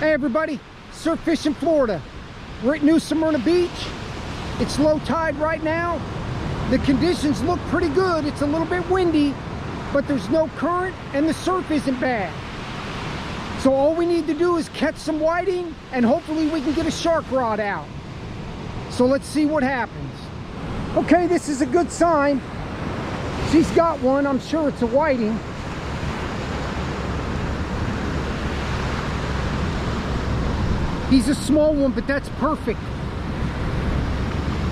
Hey everybody, surf fishing Florida. We're at New Smyrna Beach. It's low tide right now. The conditions look pretty good. It's a little bit windy, but there's no current and the surf isn't bad. So all we need to do is catch some whiting and hopefully we can get a shark rod out. So let's see what happens. Okay, this is a good sign. She's got one. I'm sure it's a whiting. He's a small one, but that's perfect.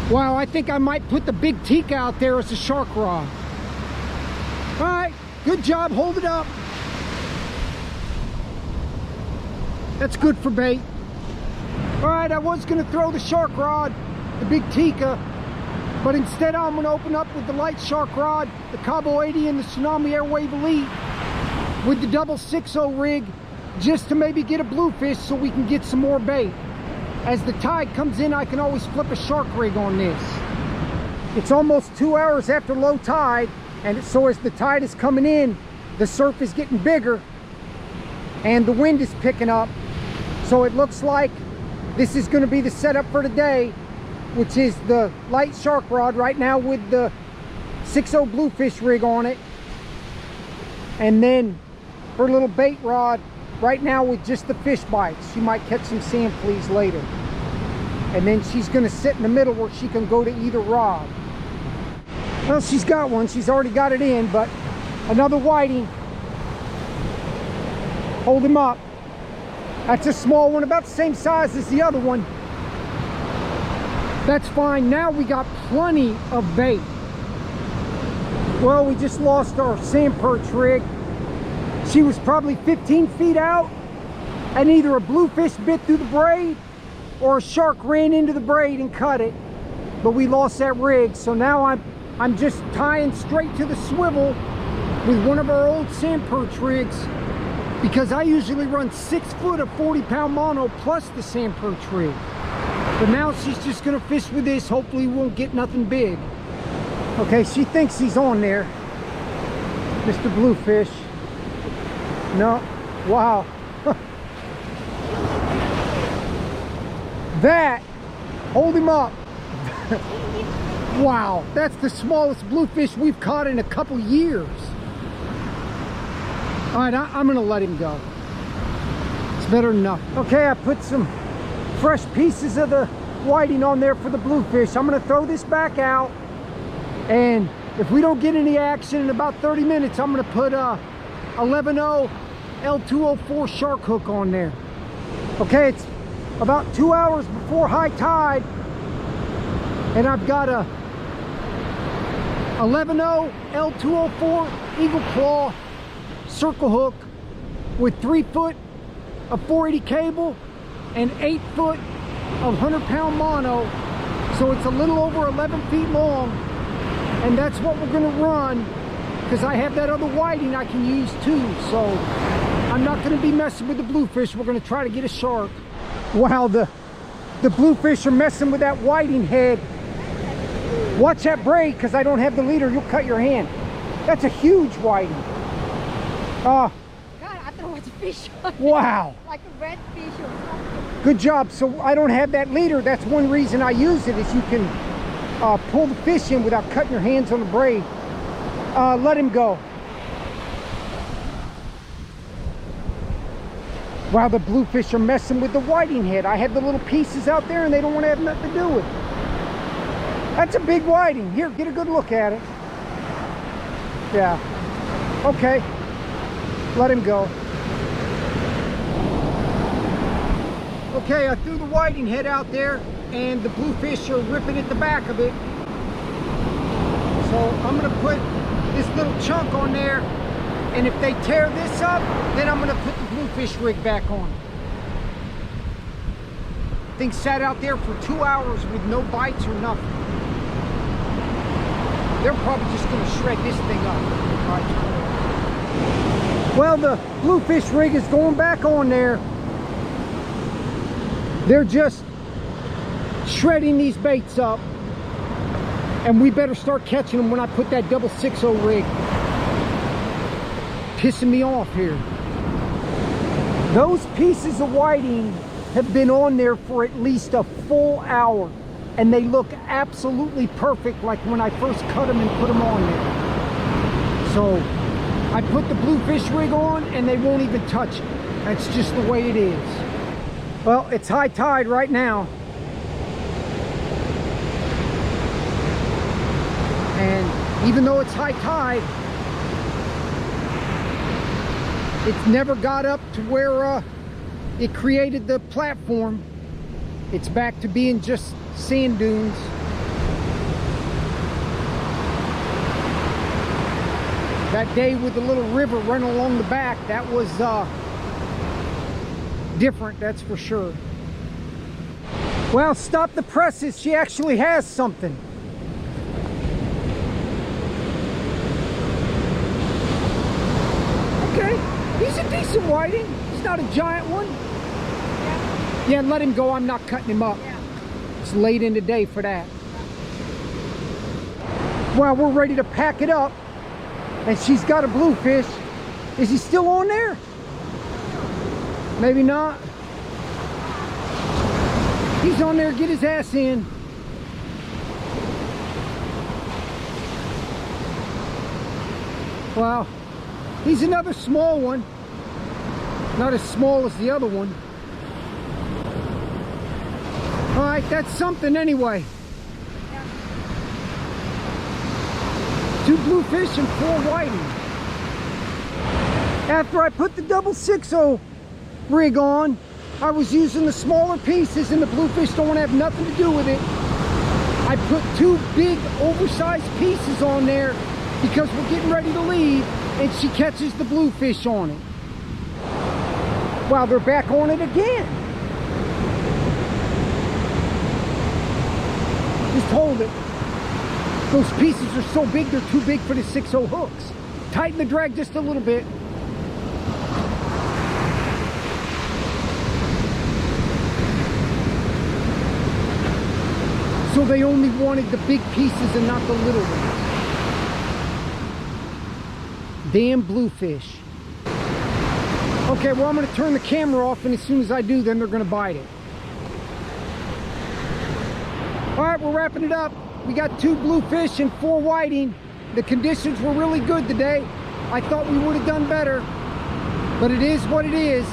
Wow, I think I might put the big teak out there as a shark rod. All right, good job, hold it up. That's good for bait. All right, I was gonna throw the shark rod, the big teaka, but instead I'm gonna open up with the light shark rod, the Cabo 80 and the Tsunami Airwave Elite with the double 6.0 rig, just to maybe get a bluefish so we can get some more bait. As the tide comes in, I can always flip a shark rig on this. It's almost 2 hours after low tide, and so as the tide is coming in, the surf is getting bigger and the wind is picking up. So it looks like this is going to be the setup for today, which is the light shark rod right now with the 6.0 bluefish rig on it, and then her little bait rod right now with just the Fishbites. She might catch some sand fleas later. And then she's gonna sit in the middle where she can go to either rod. Well, she's got one. She's already got it in, but another whiting. Hold him up. That's a small one, about the same size as the other one. That's fine. Now we got plenty of bait. Well, we just lost our sand perch rig. She was probably 15 feet out, and either a bluefish bit through the braid or a shark ran into the braid and cut it. But we lost that rig, so now I'm just tying straight to the swivel with one of our old sand perch rigs, because I usually run 6 foot of 40-pound mono plus the sand perch rig. But now she's just gonna fish with this. Hopefully we won't get nothing big. Okay, she thinks he's on there, Mr. Bluefish. No, wow. That, hold him up. Wow, that's the smallest bluefish we've caught in a couple years. All right, I'm gonna let him go. It's better than enough. Okay, I put some fresh pieces of the whiting on there for the bluefish. I'm gonna throw this back out, and if we don't get any action in about 30 minutes, I'm gonna put 11.0 L204 shark hook on there. Okay, it's about 2 hours before high tide, and I've got a 11.0 L204 Eagle Claw circle hook with 3 foot of 480 cable and 8 foot of 100-pound mono, so it's a little over 11 feet long, and that's what we're gonna run, because I have that other whiting I can use too. So I'm not going to be messing with the bluefish. We're going to try to get a shark. Wow, the bluefish are messing with that whiting head. Watch that braid, because I don't have the leader. You'll cut your hand. That's a huge whiting. God, I thought it was a fish. Wow. Like a red fish or something. Good job. So I don't have that leader. That's one reason I use it, is you can pull the fish in without cutting your hands on the braid. Let him go. Wow, the bluefish are messing with the whiting head. I had the little pieces out there and they don't want to have nothing to do with it. That's a big whiting. Here, get a good look at it. Yeah. Okay. Let him go. Okay, I threw the whiting head out there and the bluefish are ripping at the back of it. So I'm going to put this little chunk on there, and if they tear this up, then I'm going to put the bluefish rig back on. Thing sat out there for 2 hours with no bites or nothing. They're probably just going to shred this thing up. All right, turn it on. Well, the bluefish rig is going back on there. They're just shredding these baits up, and we better start catching them when I put that double 6.0 rig. Pissing me off here. Those pieces of whiting have been on there for at least a full hour, and they look absolutely perfect like when I first cut them and put them on there. So I put the Bluefish rig on and they won't even touch it. That's just the way it is. Well, it's high tide right now. And even though it's high tide, it's never got up to where it created the platform. It's back to being just sand dunes. That day with the little river running along the back, that was different, that's for sure. Well, stop the presses. She actually has something. Okay, he's a decent whiting. He's not a giant one. Yeah, let him go. I'm not cutting him up. Yeah. It's late in the day for that. Well, we're ready to pack it up. And she's got a bluefish. Is he still on there? Maybe not. He's on there. Get his ass in. Well, he's another small one. Not as small as the other one. All right, that's something anyway. 2 bluefish and 4 whiting. After I put the double 6-0 rig on, I was using the smaller pieces, and the bluefish don't have nothing to do with it. I put 2 big oversized pieces on there because we're getting ready to leave, and she catches the bluefish on it. Wow, they're back on it again. Just hold it. Those pieces are so big, they're too big for the 6-0 hooks. Tighten the drag just a little bit. So they only wanted the big pieces and not the little ones. Damn bluefish. Okay, well, I'm going to turn the camera off, and as soon as I do, then they're going to bite it. All right, we're wrapping it up. We got 2 bluefish and 4 whiting. The conditions were really good today. I thought we would have done better, but it is what it is.